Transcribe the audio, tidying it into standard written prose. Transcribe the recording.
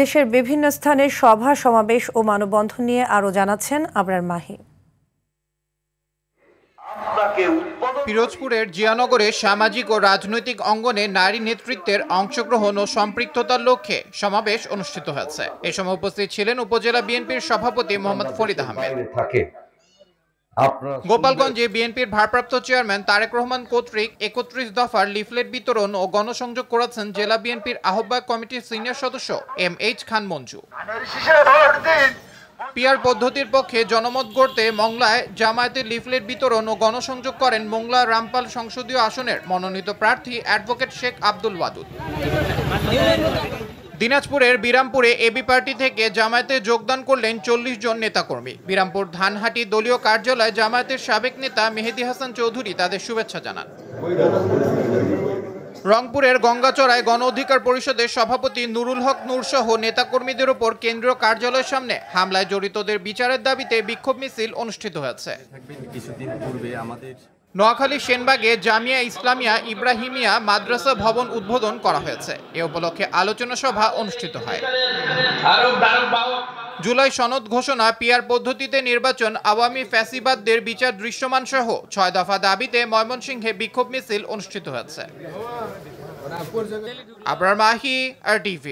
দেশের বিভিন্ন স্থানে সভা সমাবেশ ও মানববন্ধন নিয়ে আরও জানাচ্ছেন আবরার মাহি। পিরোজপুরের জিয়ানগরে সামাজিক ও রাজনৈতিক অঙ্গনে নারী নেতৃত্বের অংশগ্রহণ ও সম্পৃক্ততার লক্ষ্যে সমাবেশ অনুষ্ঠিত হয়েছে। এ সময় উপস্থিত ছিলেন উপজেলা বিএনপির সভাপতি মোহাম্মদ ফরিদ আহমেদ। গোপালগঞ্জে বিএনপির ভারপ্রাপ্ত চেয়ারম্যান তারেক রহমান কর্তৃক ৩১ দফার লিফলেট বিতরণ ও গণসংযোগ করেছেন জেলা বিএনপির আহ্বায়ক কমিটির সিনিয়র সদস্য এম.এইচ. খান মঞ্জু। পিআর পদ্ধতির পক্ষে জনমত গড়তে মংলায় জামায়াতের লিফলেট বিতরণ ও গণসংযোগ করেন মোংলা রামপাল সংসদীয় আসনের মনোনীত প্রার্থী অ্যাডভোকেট শেখ আব্দুল ওয়াদুদ। দিনাজপুরের বিরামপুরে এবি পার্টি থেকে জামায়াতে যোগদান করলেন ৪০ জন নেতাকর্মী। বিরামপুর ধানহাটি দলীয় কার্যালয়ে জামায়াতের সাবেক নেতা মেহেদী হাসান চৌধুরী তাদের শুভেচ্ছা জানান। রংপুরের গঙ্গাচড়ায় গণ অধিকার পরিষদের সভাপতি নুরুল হক নূর সহ নেতাকর্মীদের উপর কেন্দ্রীয় কার্যালয়ের সামনে হামলায় জড়িতদের বিচারের দাবিতে বিক্ষোভ মিছিল অনুষ্ঠিত হয়েছে। নোয়াখালী সেনবাগে জামিয়া ইসলামিয়া ইব্রাহিমিয়া মাদ্রাসা ভবন উদ্বোধন করা হয়েছে। এ উপলক্ষে আলোচনা সভা অনুষ্ঠিত হয়। জুলাই সনদ ঘোষণা, পিআর পদ্ধতিতে নির্বাচন, আওয়ামী ফ্যাসিবাদদের বিচার দৃশ্যমান সহ ৬ দফা দাবিতে ময়মনসিংহে বিক্ষোভ মিছিল অনুষ্ঠিত হয়েছে। আবরার মাহি, RTV।